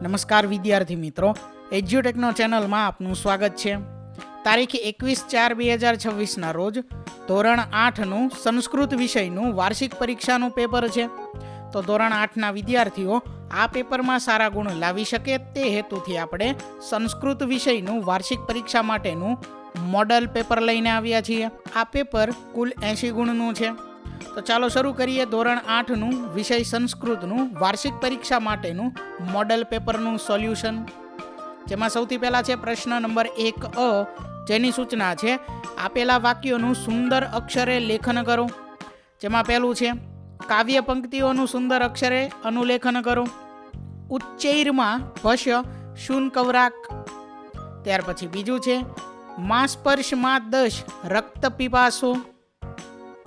નમસ્કાર વિદ્યાર્થી મિત્રો, એજ્યુટેકનો ચેનલમાં આપનું સ્વાગત છે. તારીખ 21/4/2026ના રોજ ધોરણ 8નું સંસ્કૃત વિષયનું વાર્ષિક પરીક્ષાનું પેપર છે. તો ધોરણ 8ના વિદ્યાર્થીઓ આ પેપરમાં સારા ગુણ લાવી શકે તે હેતુથી આપણે સંસ્કૃત વિષયનું વાર્ષિક પરીક્ષા માટેનું મોડલ પેપર લઈને આવ્યા છીએ. આ પેપર કુલ 80 ગુણનું છે. તો ચાલો શરૂ કરીએ ધોરણ 8નું વિષય સંસ્કૃતનું વાર્ષિક પરીક્ષા માટેનું મોડલ પેપરનું સોલ્યુશન. જેમાં સૌથી પહેલાં છે પ્રશ્ન નંબર 1A, જેની સૂચના છે આપેલા વાક્યોનું સુંદર અક્ષરે લેખન કરો. જેમાં પહેલું છે કાવ્ય પંક્તિઓનું સુંદર અક્ષરે અનુલેખન કરો. ઉચ્ચૈરમાં ભશ શુનકવરાક. ત્યાર પછી બીજું છે મા સ્પર્શમાં દશ રક્ત પીપાસો.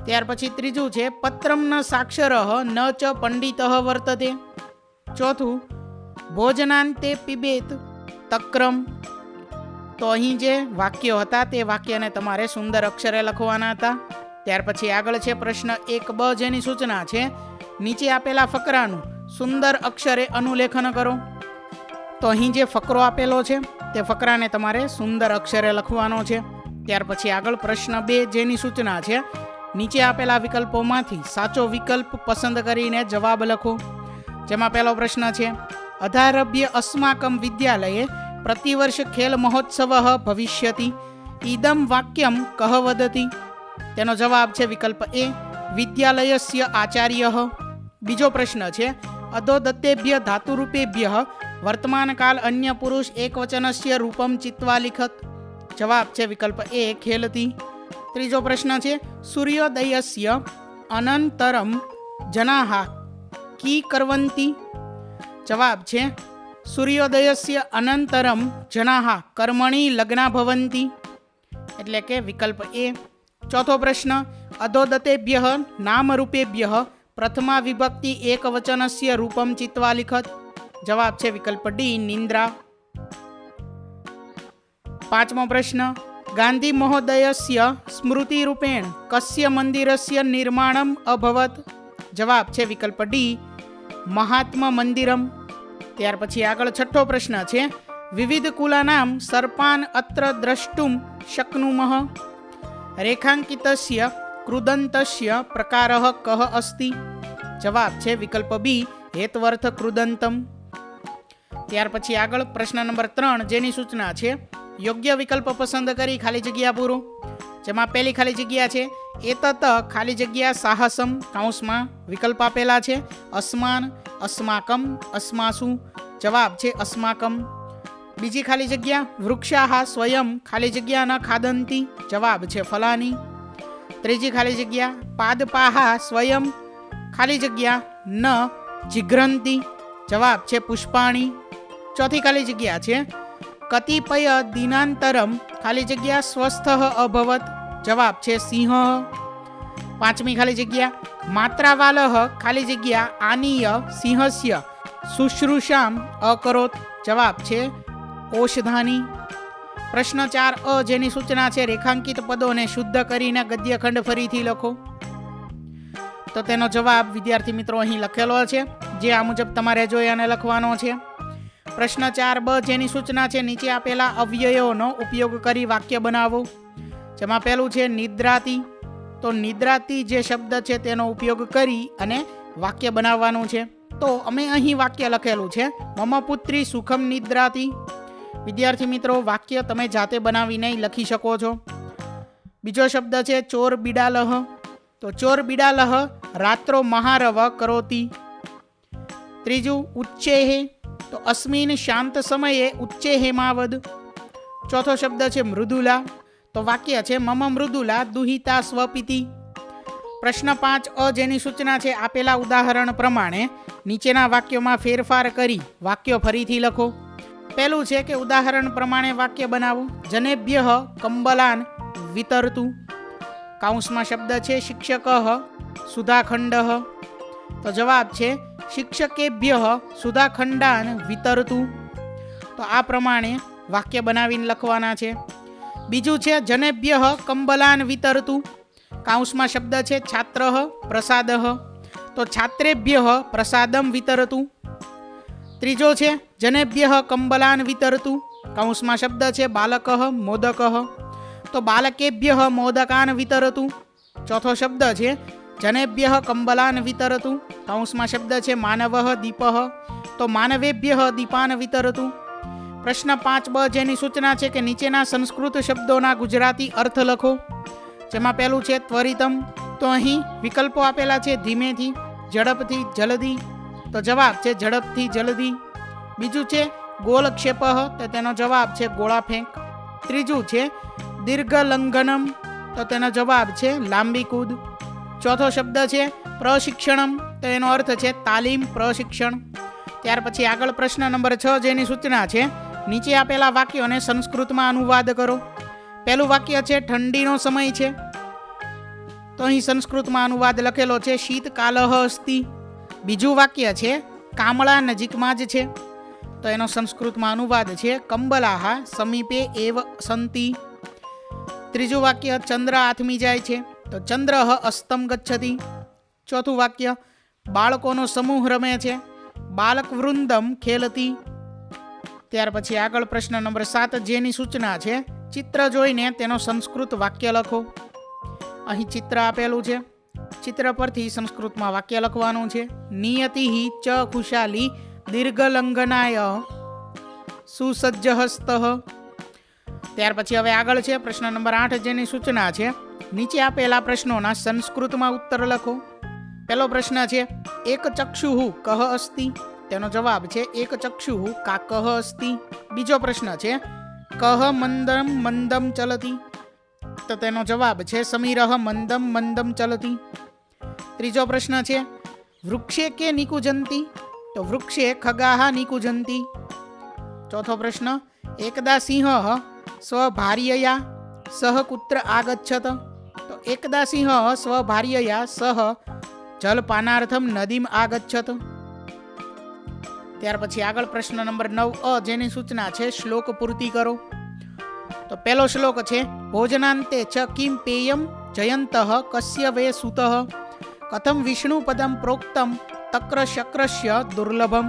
ત્યાર પછી ત્રીજું છે પત્રમ ન સાક્ષરઃ ન ચ પંડિતઃ વર્તતે. ચોથું ભોજનાંતે પીબેત તક્રમ. તો અહીં જે વાક્યો હતા તે વાક્યને તમારે સુંદર અક્ષરે લખવાના હતા. ત્યાર પછી આગળ છે પ્રશ્ન 1B, જેની સૂચના છે નીચે આપેલા ફકરાનું સુંદર અક્ષરે અનુલેખન કરો. તો અહીં જે ફકરો આપેલો છે તે ફકરાને તમારે સુંદર અક્ષરે લખવાનો છે. ત્યાર પછી આગળ પ્રશ્ન 2, જેની સૂચના છે નીચે આપેલા વિકલ્પોમાંથી સાચો વિકલ્પ પસંદ કરીને જવાબ લખો. જેમાં પહેલો પ્રશ્ન છે અધારભ્ય અસ્માકમ વિદ્યાલયે પ્રતિવર્ષ ખેલ મહોત્સવ ભવિષ્યતિ ઇદમ વાક્યમ કહ વદતિ. તેનો જવાબ છે વિકલ્પ A, વિદ્યાલયસ્ય આચાર્ય. બીજો પ્રશ્ન છે અધોદત્તેભ્ય ધાતુરૂપેભ્ય વર્તમાનકાલ અન્ય પુરુષ એકવચનસ્ય રૂપમ ચિત્વા લિખત. જવાબ છે વિકલ્પ A, ખેલતી. ત્રીજો પ્રશ્ન છે સૂર્યોદયસ્ય અનંતરમ જનાઃ કી કરવંતિ. જવાબ છે સૂર્યોદયસ્ય અનંતરમ જનાઃ કર્મણી લગ્ના ભવંતિ, એટલે કે વિકલ્પ A. ચોથો પ્રશ્ન અધોદત્તેભ્ય નામરૂપેભ્ય પ્રથમા વિભક્તિ એકવચનસ્ય રૂપમ ચિત્વા લિખત. જવાબ છે વિકલ્પ D, નિંદ્રા. પાંચમો પ્રશ્ન ગાંધી મહોદયસ્ય સ્મૃતિ રૂપેણ કસ્ય મંદિરસ્ય નિર્માણમ અભવત. જવાબ છે વિકલ્પ D, મહાત્મા મંદિરમ. ત્યાર પછી આગળ છઠ્ઠો પ્રશ્ન છે વિવિધ કુલાનામ સર્પાન અત્ર દ્રષ્ટુમ શક્નુમઃ. રેખાંકિતસ્ય કૃદંતસ્ય પ્રકારઃ કઃ અસ્તિ. જવાબ છે વિકલ્પ B, હેત્વર્થ કૃદંતમ. ત્યાર પછી આગળ પ્રશ્ન નંબર 3, જેની સૂચના છે યોગ્ય વિકલ્પ પસંદ કરી ખાલી જગ્યા પૂરો. જેમાં પહેલી ખાલી જગ્યા છે એતત ખાલી જગ્યા સાહસમ કૌંસમાં વિકલ્પ આપેલા છે અસ્માન, અસ્માકમ, અસ્માસુ. જવાબ છે અસ્માકમ. બીજી ખાલી જગ્યા વૃક્ષાહ સ્વયં ખાલી જગ્યા ન ખાદંતી. જવાબ છે ફલાની. ત્રીજી ખાલી જગ્યા પાદપાહ સ્વયં ખાલી જગ્યા ન જિઘ્રંતી. જવાબ છે પુષ્પાણી. ચોથી ખાલી જગ્યા છે કતિપય દિનાંતરમ ખાલી જગ્યા સ્વસ્થ અભવત. જવાબ છે સિંહ. પાંચમી ખાલી જગ્યા માત્રાવાલહ ખાલી જગ્યા આનીય સિંહસ્ય શુશ્રૂષામ અકરોત. જવાબ છે ઓષધાની. પ્રશ્ન 4A, જેની સૂચના છે રેખાંકિત પદોને શુદ્ધ કરીને ગદ્યખંડ ફરીથી લખો. તો તેનો જવાબ વિદ્યાર્થી મિત્રો અહીં લખેલો છે, જે આ મુજબ તમારે જોઈ અને લખવાનો છે. પ્રશ્ન 4B, જેની સૂચના છે નીચે આપેલા અવ્યયોનો ઉપયોગ કરી વાક્ય બનાવો. જેમાં પહેલું છે નિદ્રાતી. તો નિદ્રાતી જે શબ્દ છે તેનો ઉપયોગ કરી અને વાક્ય બનાવવાનું છે. તો અમે અહીં વાક્ય લખેલું છે મમ પુત્રી સુખમ નિદ્રાતી. વિદ્યાર્થી મિત્રો વાક્ય તમે જાતે બનાવીને લખી શકો છો. બીજો શબ્દ છે ચોર બિડાલહ. તો ચોર બિડાલહ રાત્રો મહારવ કરોતી. ત્રીજું ઉચ્ચેહે. તો અસ્મિન શાંત સમયે ઉચ્ચેહેમાવદ. ચોથો શબ્દ છે મૃદુલા. તો વાક્ય છે મમ મૃદુલા દુહિતા સ્વપિતિ. પ્રશ્ન 5A, જેની સૂચના છે આપેલા ઉદાહરણ પ્રમાણે નીચેના વાક્યોમાં ફેરફાર કરી વાક્યો ફરીથી લખો. પહેલું છે કે ઉદાહરણ પ્રમાણે વાક્ય બનાવો. જનેભ્ય કંબલાન વિતરતુ. કૌંસમાં શબ્દ છે શિક્ષક સુધાખંડ. તો જવાબ છે શિક્ષકેભ્ય સુધાખંડાન વિતરતુ. તો આ પ્રમાણે વાક્ય બનાવીને લખવાના છે. બીજું છે જનેભ્ય કંબલાન વિતરતુ. કૌંસમાં શબ્દ છે છાત્ર પ્રસાદ. તો છાત્રેભ્ય પ્રસાદમ વિતરતુ. ત્રીજો છે જનેભ્યઃ કંબલાન વિતરતું, કૌંસમાં શબ્દ છે બાલકઃ મોદકઃ, તો બાલકેભ્યઃ મોદકાન વિતરતું. ચોથો શબ્દ છે જનેભ્યઃ કંબલાન વિતરતું, કૌંસમાં શબ્દ છે માનવઃ દીપઃ, તો માનવેભ્યઃ દીપાન વિતરતું. પ્રશ્ન 5બ જેની સૂચના છે કે નીચેના સંસ્કૃત શબ્દોના ગુજરાતી અર્થ લખો. જેમાં પહેલું છે ત્વરિતમ, તો અહીં વિકલ્પો આપેલા છે ધીમેથી, ઝડપથી, જલ્દી, તો જવાબ છે ઝડપથી જલ્દી. બીજું છે ગોલક્ષેપઃ, તો તેનો જવાબ છે ગોળા ફેંક. ત્રીજું છે દીર્ઘલંઘનમ, તો તેનો જવાબ છે લાંબી કૂદ. ચોથો શબ્દ છે પ્રશિક્ષણમ, તો એનો અર્થ છે તાલીમ, પ્રશિક્ષણ. ત્યાર પછી આગળ પ્રશ્ન નંબર 6 જેની સૂચના છે નીચે આપેલા વાક્યોને સંસ્કૃતમાં અનુવાદ કરો. પહેલું વાક્ય છે ઠંડીનો સમય છે, તો અહીં સંસ્કૃતમાં અનુવાદ લખેલો છે શીતકાલઃ અસ્તિ. બીજું વાક્ય છે કામળા નજીકમાં જ છે, તો એનો સંસ્કૃતમાં અનુવાદ છે કંબલાહ સમીપે એવ સંતિ. ત્રીજું વાક્ય ચંદ્ર આથમી જાય છે, તો ચંદ્રઃ અસ્તમ ગચ્છતિ. ચોથું વાક્ય બાળકોનો સમૂહ રમે છે, બાલક વૃંદમ ખેલતી. ત્યાર પછી આગળ પ્રશ્ન નંબર 7 જેની સૂચના છે ચિત્ર જોઈને તેનો સંસ્કૃત વાક્ય લખો. અહીં ચિત્ર આપેલું છે, ચિત્ર પરથી સંસ્કૃતમાં વાક્ય લખવાનું છે નિયતિઃ ચ ખુશાલી દીર્ઘલંઘનાય સુસજ્જ હસ્તઃ. ત્યાર પછી હવે આગળ છે પ્રશ્ન નંબર 8 જેની સૂચના છે નીચે આપેલા પ્રશ્નોના સંસ્કૃતમાં ઉત્તર લખો. પહેલો પ્રશ્ન છે એક ચક્ષુઃ કઃ અસ્તિ, તેનો જવાબ છે એક ચક્ષુઃ કાકઃ અસ્તિ. બીજો પ્રશ્ન છે કઃ મંદમ મંદમ ચલતિ, તો તેનો જવાબ છે સમીરઃ મંદમ મંદમ ચલતિ. ત્રીજો પ્રશ્ન છે વૃક્ષે કે નિકુંજંતિ, તો વૃક્ષે ખગાહ નિકુંજંતિ. ચોથો પ્રશ્ન એકદા સિંહ સ્વભાર્યયા સહ કુત્ર આગચ્છત, તો એકદા સિંહ સ્વભાર્યયા સહ જલપાનાર્થમ નદીમ આગચ્છત. ત્યાર પછી આગળ પ્રશ્ન નંબર 9 જેની સૂચના છે શ્લોક પૂર્તિ કરો. તો પહેલો શ્લોક છે ભોજનાંતે ચ કિમ પેયમ જયંતઃ કસ્ય વે સુતઃ કથમ વિષ્ણુ પદમ પ્રોક્તમ તક્ર શક્રસ્ય દુર્લભમ.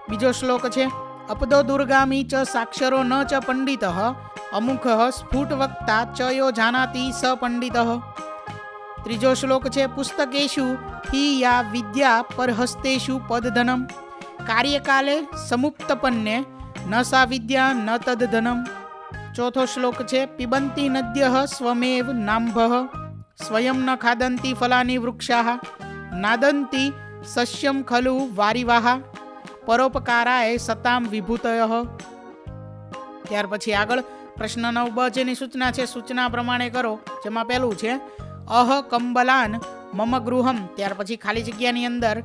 બીજો શ્લોક છે અપદો દુર્ગામી ચ સાક્ષરો ન ચ પંડિતઃ અમુખઃ સ્ફુટ વક્તા ચ યો જાનાતિ સ પંડિતઃ. ત્રીજો શ્લોક છે પુસ્તકેષુ હિ યા વિદ્યા પરહસ્તેષુ પદધનમ કાર્યકાલે સમુક્તપન્ને ન સા વિદ્યા ન તદ્ધનમ. ચોથો શ્લોક છે પિબંતી નદ્યઃ સ્વમેવ નાંભઃ સ્વયં ન ખાદંતી ફલાની વૃક્ષાઃ નાદંતી સસ્યમ ખલુ વારિવાહ પરોપકારાય સતામ વિભૂતયઃ. ત્યાર પછી આગળ પ્રશ્ન 9બ જેની સૂચના છે સૂચના પ્રમાણે કરો. જેમાં પહેલું છે અહ કંબલાન મમ ગૃહમ, ત્યાર પછી ખાલી જગ્યાની અંદર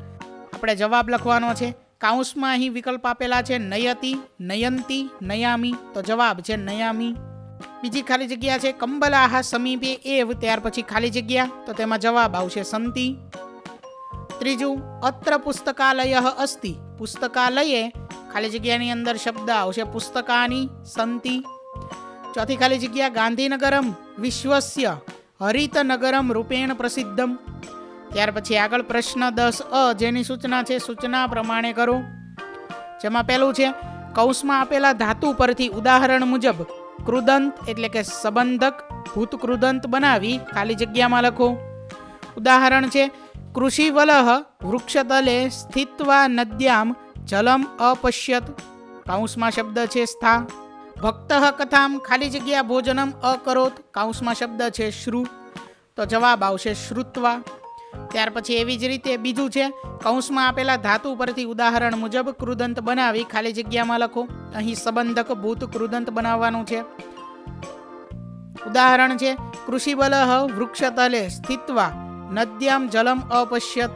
આપણે જવાબ લખવાનો છે. કાઉન્સમાં અહીં વિકલ્પ આપેલા છે નયતિ, નયંતી, નયામી, તો જવાબ છે નયામી. બીજી ખાલી જગ્યા છે કંબલાહ સમીપે એવ, ત્યાર પછી ખાલી જગ્યા, તો તેમાં જવાબ આવશે સંતિ. ત્રીજું અત્ર પુસ્તકાલયઃ અસ્તિ, પુસ્તકાલયે ખાલી જગ્યાની અંદર શબ્દ આવશે પુસ્તકાની સંતિ. ચોથી ખાલી જગ્યા ગાંધીનગરમ વિશ્વસ્ય હરિતનગરમ રૂપેણ પ્રસિદ્ધમ. ત્યાર પછી આગળ પ્રશ્ન 10 જેની સૂચના છે સૂચના પ્રમાણે કરો. જેમાં પહેલું છે કૌંસમાં આપેલા ધાતુ પરથી ઉદાહરણ મુજબ કૃદંત એટલે કે સંબંધક ભૂતકૃદંત બનાવી ખાલી જગ્યામાં લખો. ઉદાહરણ છે કૃષિવલઃ વૃક્ષતલે સ્થિત્વા નદ્યામ જલમ અપશ્યત, કૌંસમાં શબ્દ છે સ્થા. ભક્તઃ કથામ ખાલી જગ્યા ભોજનમ અકરોત, કૌંસમાં શબ્દ છે શ્રુ, તો જવાબ આવશે શ્રુત્વા. ત્યાર પછી એવી જ રીતે બીજું છે કૌંસમાં આપેલા ધાતુ પરથી ઉદાહરણ મુજબ કૃદંત બનાવી ખાલી જગ્યામાં લખો. અહીં સંબંધક ભૂત કૃદંત બનાવવાનું છે. ઉદાહરણ છે કૃષિબલઃ વૃક્ષતલે સ્થિત્વા નદ્યામ જલમ અપશ્યત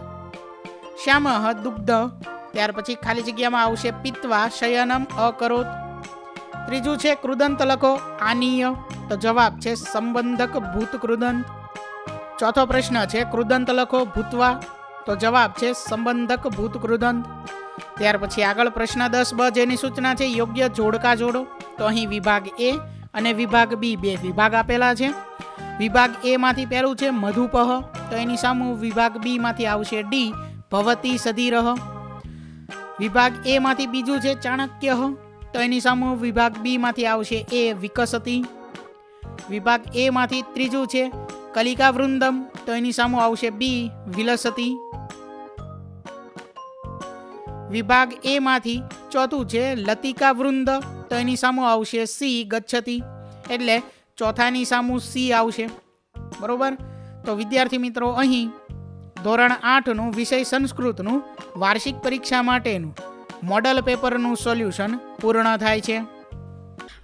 શ્યામઃ દુગ્ધ, ત્યાર પછી ખાલી જગ્યામાં આવશે પિત્વા શયનમ અકરોત. ત્રીજું છે કૃદંત લખો આનીય, તો જવાબ છે સંબંધક ભૂત કૃદંત. ચોથો પ્રશ્ન છે કૃદંત લખો ભૂતવા, તો જવાબ છે સંબંધક ભૂત કૃદંત. ત્યાર પછી આગળ પ્રશ્ન 10બ જેની સૂચના છે યોગ્ય જોડકા જોડો. તો અહીં વિભાગ એ અને વિભાગ બી બે વિભાગ આપેલા છે. વિભાગ એ માંથી પહેલું છે મધુપહ, તો એની સામે વિભાગ બી માંથી આવશે ડી ભવતી સધીરહ. વિભાગ એ માંથી બીજું છે ચાણક્ય, તો એની સામે વિભાગ બી માંથી આવશે એ વિકસતી. વિભાગ એ માંથી ત્રીજું છે કલિકા વૃંદમ, તો એની સામે આવશે બી વિલસતી. વિભાગ એ માંથી ચોથું છે લતિકા વૃંદ, તો એની સામે આવશે સી ગચ્છતી. એટલે ચોથાની સામું સી આવશે. બરોબર. તો વિદ્યાર્થી મિત્રો અહીં ધોરણ 8નું વિષય સંસ્કૃતનું વાર્ષિક પરીક્ષા માટેનું મોડલ પેપરનું સોલ્યુશન પૂર્ણ થાય છે.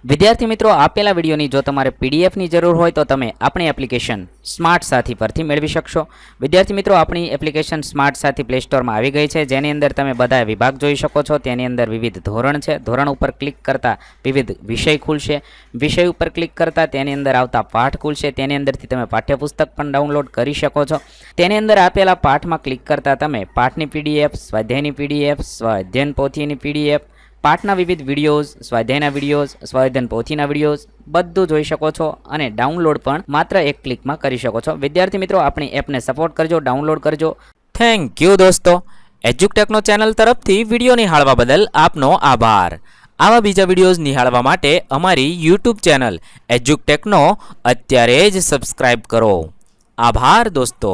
વિદ્યાર્થી મિત્રો, આપેલા વિડીયોની જો તમારે પીડીએફની જરૂર હોય તો તમે આપણી એપ્લિકેશન સ્માર્ટ સાથી પરથી મેળવી શકશો. વિદ્યાર્થી મિત્રો, આપણી એપ્લિકેશન સ્માર્ટ સાથી પ્લે સ્ટોરમાં આવી ગઈ છે, જેની અંદર તમે બધા વિભાગ જોઈ શકો છો. તેની અંદર વિવિધ ધોરણ છે. ધોરણ ઉપર ક્લિક કરતાં વિવિધ વિષય ખુલશે. વિષય ઉપર ક્લિક કરતાં તેની અંદર આવતા પાઠ ખુલશે. તેની અંદરથી તમે પાઠ્યપુસ્તક પણ ડાઉનલોડ કરી શકો છો. તેની અંદર આપેલા પાઠમાં ક્લિક કરતાં તમે પાઠની પીડીએફ, સ્વાધ્યાયની પીડીએફ, સ્વાધ્યાયન પોથીની પીડીએફ, પાઠના વિવિધ વિડીયોઝ, સ્વાધ્યાયના વિડીયોઝ, સ્વાધ્યાયન પોથીના વિડીયોઝ બધું જોઈ શકો છો અને ડાઉનલોડ પણ માત્ર એક ક્લિકમાં કરી શકો છો. વિદ્યાર્થી મિત્રો, આપણી એપને સપોર્ટ કરજો, ડાઉનલોડ કરજો. થેન્ક યુ દોસ્તો. એજ્યુકટેકનો ચેનલ તરફથી વિડીયો નિહાળવા બદલ આપનો આભાર. આવા બીજા વિડીયોઝ નિહાળવા માટે અમારી યુટ્યુબ ચેનલ એજ્યુકટેકનો અત્યારે જ સબસ્ક્રાઇબ કરો. આભાર દોસ્તો.